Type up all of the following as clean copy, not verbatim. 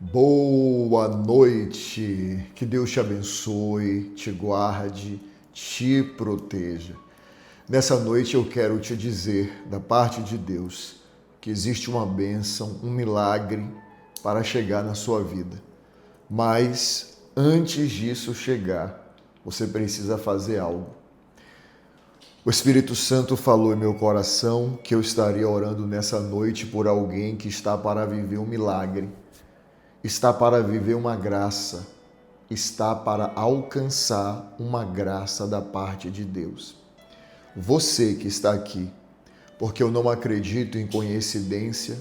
Boa noite, que Deus te abençoe, te guarde, te proteja. Nessa noite eu quero te dizer, da parte de Deus, que existe uma bênção, um milagre para chegar na sua vida. Mas antes disso chegar, você precisa fazer algo. O Espírito Santo falou em meu coração que eu estaria orando nessa noite por alguém que está para viver um milagre. Está para viver uma graça, está para alcançar uma graça da parte de Deus. Você que está aqui, porque eu não acredito em coincidência,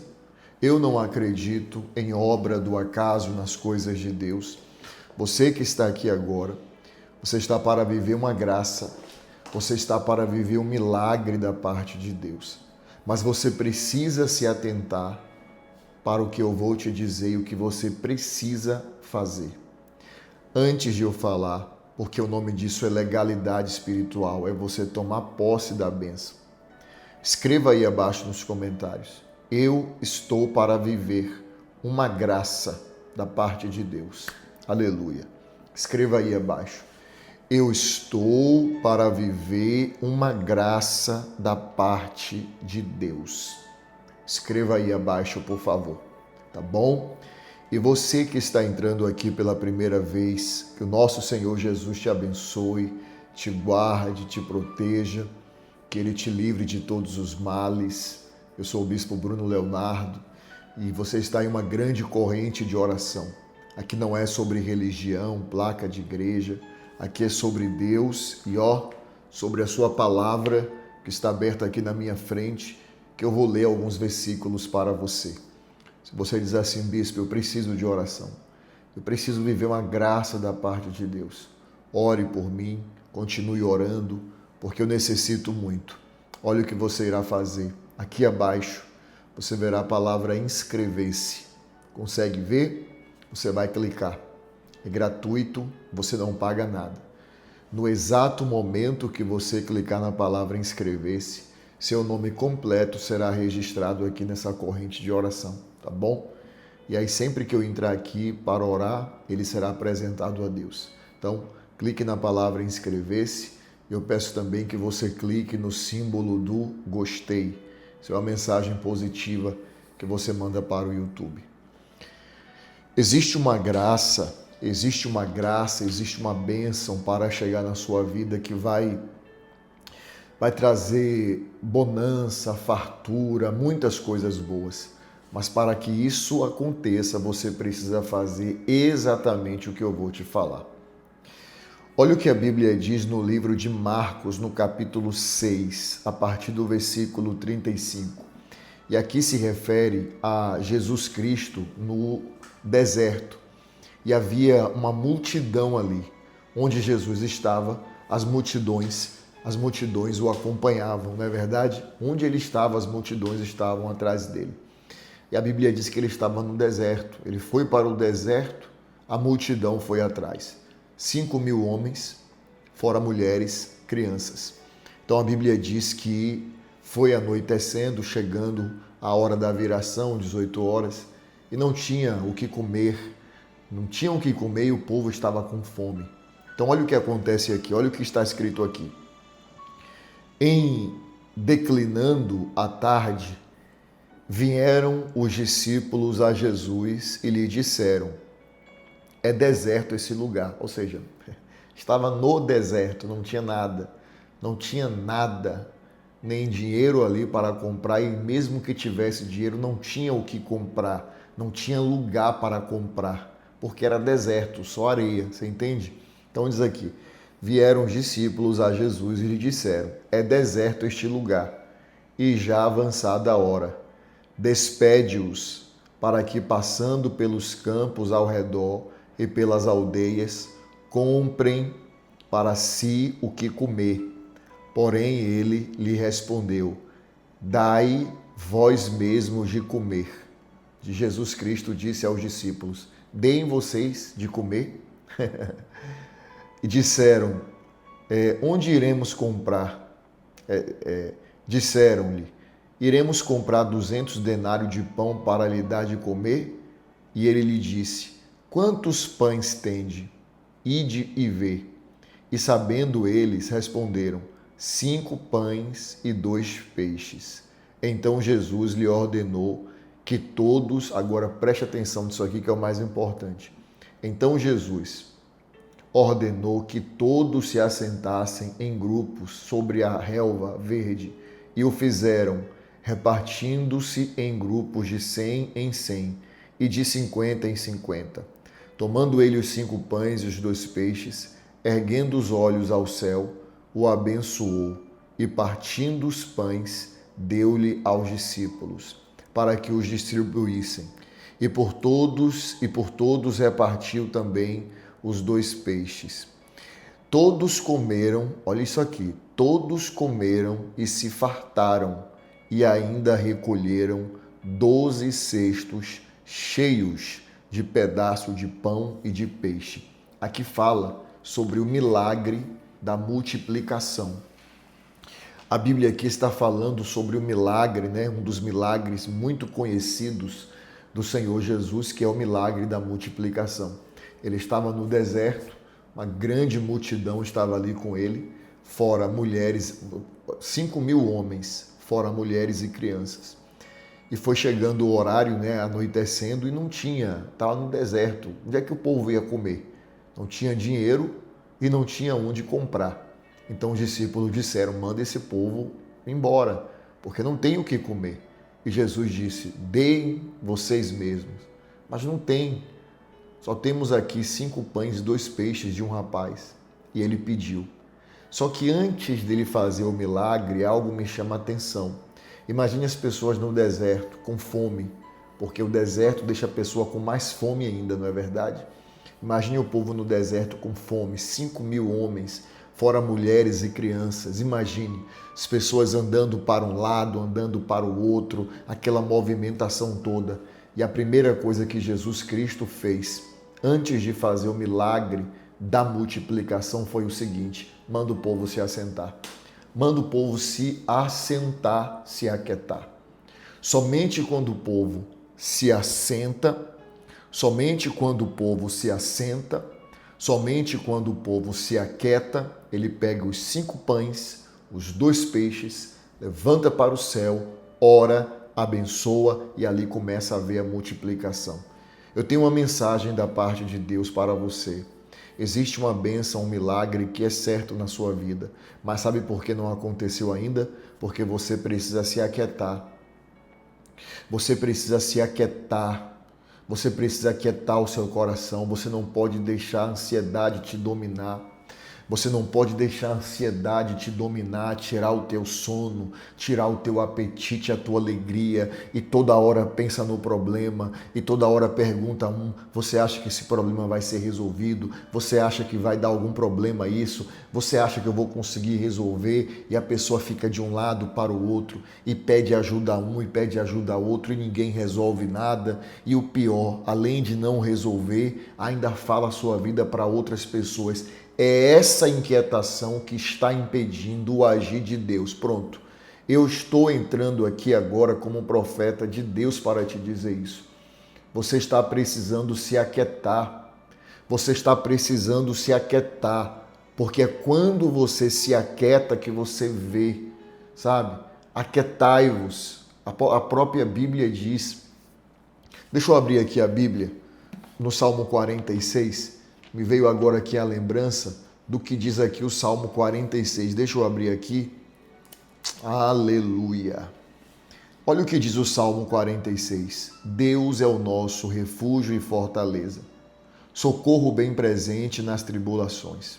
eu não acredito em obra do acaso nas coisas de Deus. Você que está aqui agora, você está para viver uma graça, você está para viver um milagre da parte de Deus. Mas você precisa se atentar para o que eu vou te dizer e o que você precisa fazer. Antes de eu falar, porque o nome disso é legalidade espiritual, é você tomar posse da bênção. Escreva aí abaixo nos comentários. Eu estou para viver uma graça da parte de Deus. Aleluia. Escreva aí abaixo. Eu estou para viver uma graça da parte de Deus. Escreva aí abaixo, por favor, tá bom? E você que está entrando aqui pela primeira vez, que o nosso Senhor Jesus te abençoe, te guarde, te proteja, que Ele te livre de todos os males. Eu sou o Bispo Bruno Leonardo e você está em uma grande corrente de oração. Aqui não é sobre religião, placa de igreja, aqui é sobre Deus e sobre a sua palavra que está aberta aqui na minha frente, que eu vou ler alguns versículos para você. Se você diz assim, bispo, eu preciso de oração, eu preciso viver uma graça da parte de Deus, ore por mim, continue orando, porque eu necessito muito. Olha o que você irá fazer. Aqui abaixo você verá a palavra inscrever-se. Consegue ver? Você vai clicar. É gratuito, você não paga nada. No exato momento que você clicar na palavra inscrever-se, seu nome completo será registrado aqui nessa corrente de oração, tá bom? E aí sempre que eu entrar aqui para orar, ele será apresentado a Deus. Então, clique na palavra inscrever-se. Eu peço também que você clique no símbolo do gostei. Isso é uma mensagem positiva que você manda para o YouTube. Existe uma graça, existe uma bênção para chegar na sua vida que vai trazer bonança, fartura, muitas coisas boas. Mas para que isso aconteça, você precisa fazer exatamente o que eu vou te falar. Olha o que a Bíblia diz no livro de Marcos, no capítulo 6, a partir do versículo 35. E aqui se refere a Jesus Cristo no deserto. E havia uma multidão ali. Onde Jesus estava, as multidões o acompanhavam, não é verdade? Onde ele estava, as multidões estavam atrás dele. E a Bíblia diz que ele estava no deserto. Ele foi para o deserto, a multidão foi atrás. 5.000 homens, fora mulheres, crianças. Então a Bíblia diz que foi anoitecendo, chegando a hora da viração, 18 horas, e não tinha o que comer. Não tinham o que comer e o povo estava com fome. Então olha o que acontece aqui, olha o que está escrito aqui. Em declinando a tarde, vieram os discípulos a Jesus e lhe disseram: é deserto esse lugar. Ou seja, estava no deserto, não tinha nada, nem dinheiro ali para comprar, e mesmo que tivesse dinheiro, não tinha o que comprar, não tinha lugar para comprar, porque era deserto, só areia, você entende? Então diz aqui, vieram os discípulos a Jesus e lhe disseram: é deserto este lugar, e já avançada a hora. Despede-os, para que, passando pelos campos ao redor e pelas aldeias, comprem para si o que comer. Porém ele lhe respondeu: dai vós mesmos de comer. Jesus Cristo disse aos discípulos: deem vocês de comer. E disseram: onde iremos comprar? Disseram-lhe: iremos comprar 200 denários de pão para lhe dar de comer? E ele lhe disse: quantos pães tende? Ide e vê. E sabendo eles, responderam: 5 pães e 2 peixes. Então Jesus lhe ordenou que todos, agora preste atenção nisso aqui que é o mais importante. Então Jesus ordenou que todos se assentassem em grupos sobre a relva verde, e o fizeram, repartindo-se em grupos de 100 em 100 e de 50 em 50. Tomando ele os 5 pães e os 2 peixes, erguendo os olhos ao céu, o abençoou e, partindo os pães, deu-lhe aos discípulos, para que os distribuíssem. E por todos repartiu também os 2 peixes. Todos comeram, olha isso aqui, todos comeram e se fartaram, e ainda recolheram 12 cestos cheios de pedaço de pão e de peixe. Aqui fala sobre o milagre da multiplicação. A Bíblia aqui está falando sobre o milagre, um dos milagres muito conhecidos do Senhor Jesus, que é o milagre da multiplicação. Ele estava no deserto, uma grande multidão estava ali com ele, fora mulheres, 5.000 homens, fora mulheres e crianças. E foi chegando o horário, anoitecendo, e não tinha, estava no deserto. Onde é que o povo ia comer? Não tinha dinheiro e não tinha onde comprar. Então os discípulos disseram: manda esse povo embora, porque não tem o que comer. E Jesus disse: deem vocês mesmos. Mas não tem. Só temos aqui 5 pães e 2 peixes de um rapaz. E ele pediu. Só que antes dele fazer o milagre, algo me chama a atenção. Imagine as pessoas no deserto com fome, porque o deserto deixa a pessoa com mais fome ainda, não é verdade? Imagine o povo no deserto com fome, 5.000 homens, fora mulheres e crianças. Imagine as pessoas andando para um lado, andando para o outro, aquela movimentação toda. E a primeira coisa que Jesus Cristo fez, antes de fazer o milagre da multiplicação, foi o seguinte: manda o povo se assentar. Manda o povo se assentar, se aquietar. Somente quando o povo se assenta, somente quando o povo se assenta, somente quando o povo se aquieta, ele pega os 5 pães, os 2 peixes, levanta para o céu, ora, abençoa e ali começa a ver a multiplicação. Eu tenho uma mensagem da parte de Deus para você. Existe uma bênção, um milagre que é certo na sua vida. Mas sabe por que não aconteceu ainda? Porque você precisa se aquietar. Você precisa se aquietar. Você precisa aquietar o seu coração. Você não pode deixar a ansiedade te dominar. Você não pode deixar a ansiedade te dominar, tirar o teu sono, tirar o teu apetite, a tua alegria, e toda hora pensa no problema, e toda hora pergunta você acha que esse problema vai ser resolvido? Você acha que vai dar algum problema isso? Você acha que eu vou conseguir resolver? E a pessoa fica de um lado para o outro, e pede ajuda a um e pede ajuda a outro, e ninguém resolve nada. E o pior, além de não resolver, ainda fala a sua vida para outras pessoas. É essa inquietação que está impedindo o agir de Deus. Pronto, eu estou entrando aqui agora como profeta de Deus para te dizer isso. Você está precisando se aquietar. Você está precisando se aquietar, porque é quando você se aquieta que você vê, sabe? Aquietai-vos. A própria Bíblia diz. Deixa eu abrir aqui a Bíblia, no Salmo 46. Me veio agora aqui a lembrança do que diz aqui o Salmo 46. Deixa eu abrir aqui. Aleluia. Olha o que diz o Salmo 46. Deus é o nosso refúgio e fortaleza, socorro bem presente nas tribulações.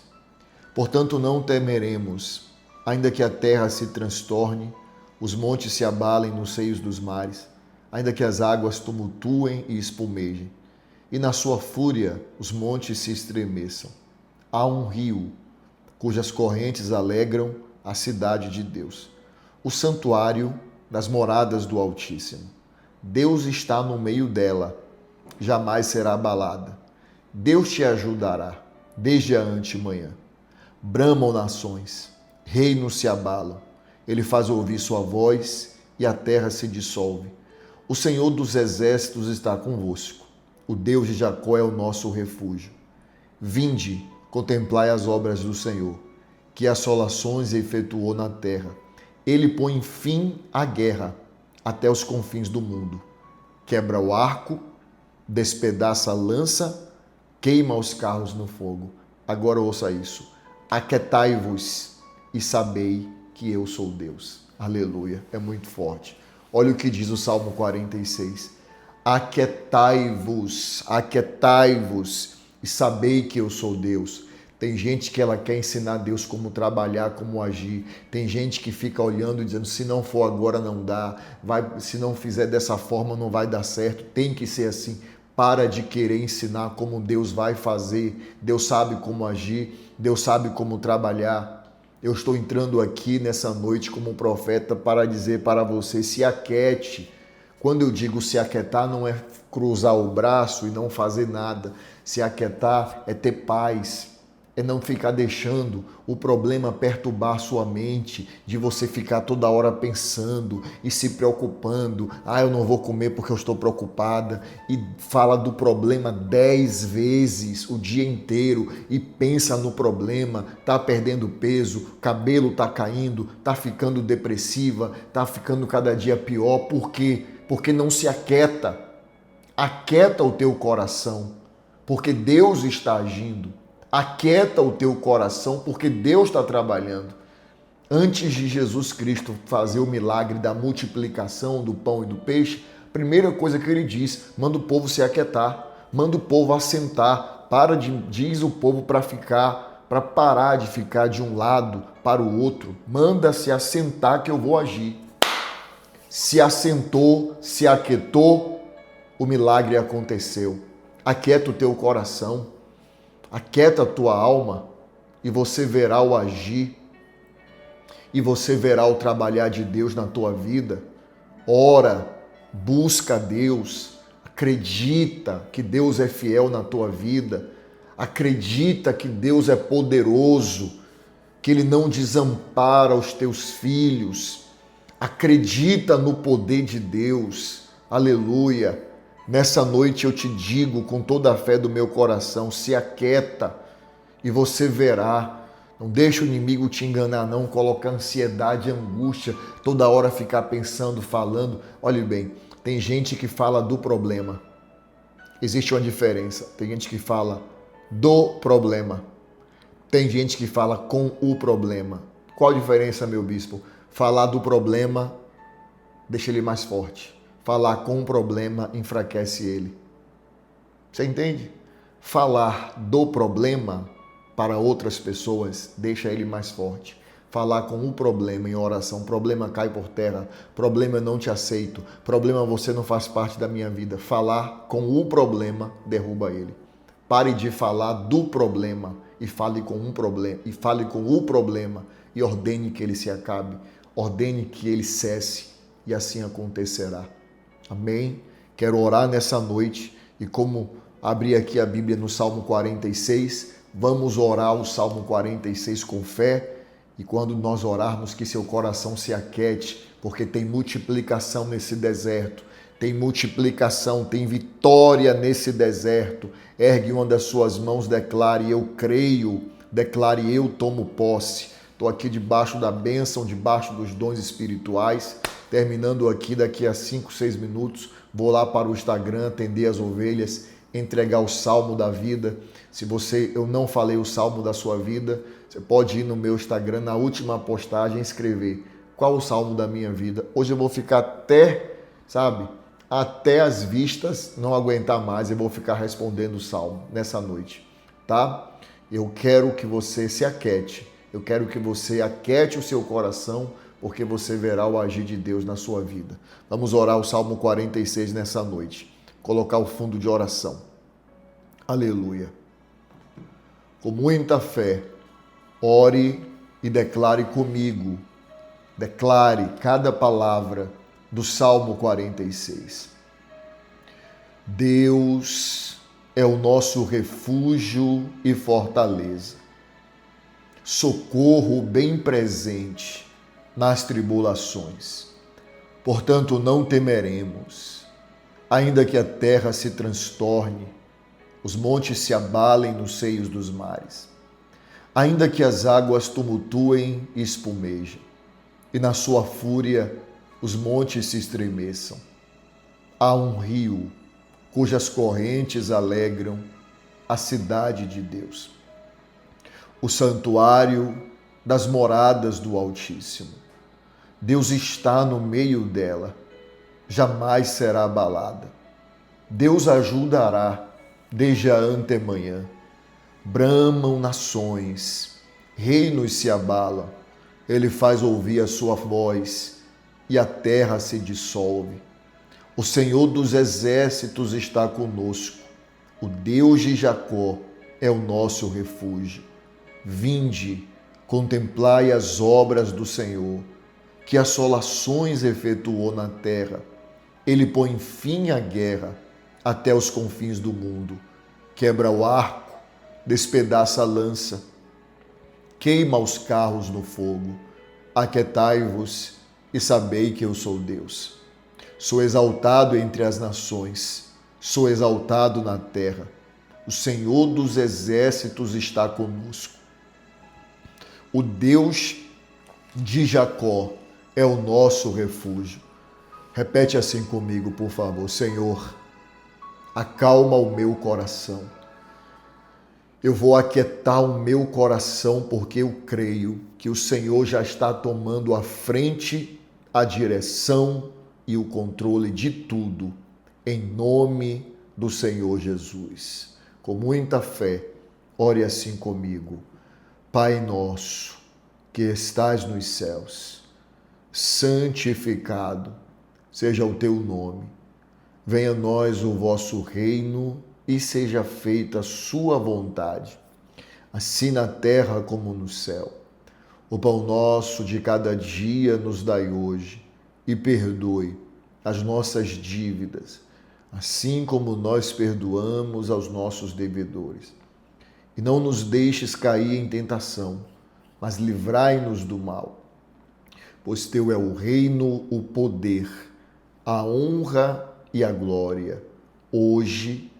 Portanto, não temeremos, ainda que a terra se transtorne, os montes se abalem nos seios dos mares, ainda que as águas tumultuem e espumejem, e na sua fúria os montes se estremeçam. Há um rio, cujas correntes alegram a cidade de Deus, o santuário das moradas do Altíssimo. Deus está no meio dela, jamais será abalada. Deus te ajudará desde a antemanhã. Bramam nações, reinos se abalam. Ele faz ouvir sua voz e a terra se dissolve. O Senhor dos exércitos está convosco. O Deus de Jacó é o nosso refúgio. Vinde, contemplai as obras do Senhor, que assolações efetuou na terra. Ele põe fim à guerra até os confins do mundo. Quebra o arco, despedaça a lança, queima os carros no fogo. Agora ouça isso. Aquietai-vos e sabei que eu sou Deus. Aleluia. É muito forte. Olha o que diz o Salmo 46. Aquietai-vos e sabei que eu sou Deus. Tem gente que ela quer ensinar Deus como trabalhar, como agir. Tem gente que fica olhando e dizendo, se não for agora não dá, se não fizer dessa forma não vai dar certo, tem que ser assim. Para de querer ensinar como Deus vai fazer. Deus sabe como agir, Deus sabe como trabalhar. Eu estou entrando aqui nessa noite como profeta para dizer para você, se aquiete. Quando eu digo se aquietar, não é cruzar o braço e não fazer nada. Se aquietar é ter paz, é não ficar deixando o problema perturbar sua mente, de você ficar toda hora pensando e se preocupando. Eu não vou comer porque eu estou preocupada. E fala do problema 10 vezes o dia inteiro e pensa no problema. Tá perdendo peso, cabelo tá caindo, tá ficando depressiva, tá ficando cada dia pior. Por quê? Porque não se aquieta. Aquieta o teu coração, porque Deus está agindo. Aquieta o teu coração, porque Deus está trabalhando. Antes de Jesus Cristo fazer o milagre da multiplicação do pão e do peixe, a primeira coisa que ele diz, manda o povo se aquietar, manda o povo assentar, diz o povo para parar de ficar de um lado para o outro, manda se assentar que eu vou agir. Se assentou, se aquietou, o milagre aconteceu. Aquieta o teu coração. Aquieta a tua alma e você verá o agir e você verá o trabalhar de Deus na tua vida. Ora, busca Deus, acredita que Deus é fiel na tua vida, acredita que Deus é poderoso, que Ele não desampara os teus filhos, acredita no poder de Deus, aleluia. Nessa noite eu te digo com toda a fé do meu coração, se aquieta e você verá. Não deixa o inimigo te enganar não, colocar ansiedade, angústia, toda hora ficar pensando, falando. Olhe bem, tem gente que fala do problema. Existe uma diferença. Tem gente que fala do problema. Tem gente que fala com o problema. Qual a diferença, meu bispo? Falar do problema deixa ele mais forte. Falar com o problema enfraquece ele. Você entende? Falar do problema para outras pessoas deixa ele mais forte. Falar com o problema em oração, problema cai por terra, problema eu não te aceito, problema você não faz parte da minha vida. Falar com o problema derruba ele. Pare de falar do problema e fale com um problema, e fale com o problema e ordene que ele se acabe, ordene que ele cesse e assim acontecerá. Amém? Quero orar nessa noite e como abri aqui a Bíblia no Salmo 46, vamos orar o Salmo 46 com fé e quando nós orarmos que seu coração se aquiete, porque tem multiplicação nesse deserto, tem multiplicação, tem vitória nesse deserto. Ergue uma das suas mãos, declare eu creio, declare eu tomo posse. Estou aqui debaixo da bênção, debaixo dos dons espirituais. Terminando aqui, daqui a 5, 6 minutos, vou lá para o Instagram, atender as ovelhas, entregar o salmo da vida. Se eu não falei o salmo da sua vida, você pode ir no meu Instagram, na última postagem, escrever qual o salmo da minha vida. Hoje eu vou ficar até as vistas não aguentar mais, eu vou ficar respondendo o salmo nessa noite, tá? Eu quero que você se aquiete, eu quero que você aquiete o seu coração, porque você verá o agir de Deus na sua vida. Vamos orar o Salmo 46 nessa noite. Colocar o fundo de oração. Aleluia. Com muita fé, ore e declare comigo. Declare cada palavra do Salmo 46. Deus é o nosso refúgio e fortaleza, socorro bem presente nas tribulações. Portanto, não temeremos, Ainda que a terra se transtorne, os montes se abalem nos seios dos mares. Ainda que as águas tumultuem e espumejem, e na sua fúria os montes se estremeçam. Há um rio cujas correntes alegram a cidade de Deus, o santuário das moradas do Altíssimo. Deus está no meio dela, jamais será abalada. Deus ajudará desde a antemanhã. Bramam nações, reinos se abalam, ele faz ouvir a sua voz e a terra se dissolve. O Senhor dos exércitos está conosco, o Deus de Jacó é o nosso refúgio. Vinde, contemplai as obras do Senhor, que assolações efetuou na terra. Ele põe fim à guerra até os confins do mundo, quebra o arco, despedaça a lança, queima os carros no fogo. Aquietai-vos e sabei que eu sou Deus. Sou exaltado entre as nações, sou exaltado na terra. O Senhor dos exércitos está conosco. O Deus de Jacó é o nosso refúgio. Repete assim comigo, por favor. Senhor, acalma o meu coração. Eu vou aquietar o meu coração porque eu creio que o Senhor já está tomando a frente, a direção e o controle de tudo, em nome do Senhor Jesus. Com muita fé, ore assim comigo. Pai nosso, que estás nos céus, santificado seja o teu nome. Venha a nós o vosso reino e seja feita a sua vontade, assim na terra como no céu. O pão nosso de cada dia nos dai hoje, e perdoe as nossas dívidas, assim como nós perdoamos aos nossos devedores. E não nos deixes cair em tentação, mas livrai-nos do mal. Pois teu é o reino, o poder, a honra e a glória, hoje,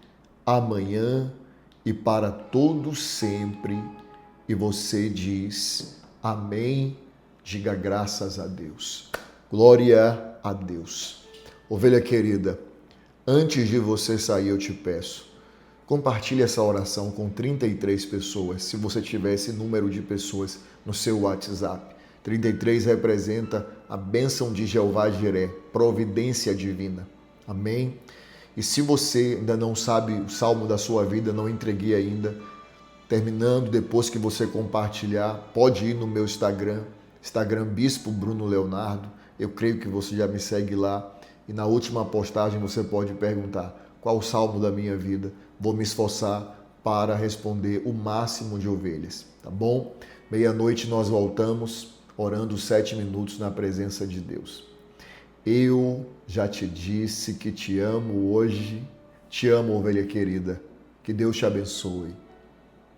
amanhã e para todo sempre. E você diz amém, diga graças a Deus. Glória a Deus. Ovelha querida, antes de você sair eu te peço, compartilhe essa oração com 33 pessoas, se você tiver esse número de pessoas no seu WhatsApp. 33 representa a bênção de Jeová Jiré, providência divina. Amém? E se você ainda não sabe o salmo da sua vida, não entreguei ainda, terminando, depois que você compartilhar, pode ir no meu Instagram Bispo Bruno Leonardo. Eu creio que você já me segue lá. E na última postagem você pode perguntar qual o salmo da minha vida. Vou me esforçar para responder o máximo de ovelhas, tá bom? Meia-noite nós voltamos, orando 7 minutos na presença de Deus. Eu já te disse que te amo hoje. Te amo, ovelha querida. Que Deus te abençoe.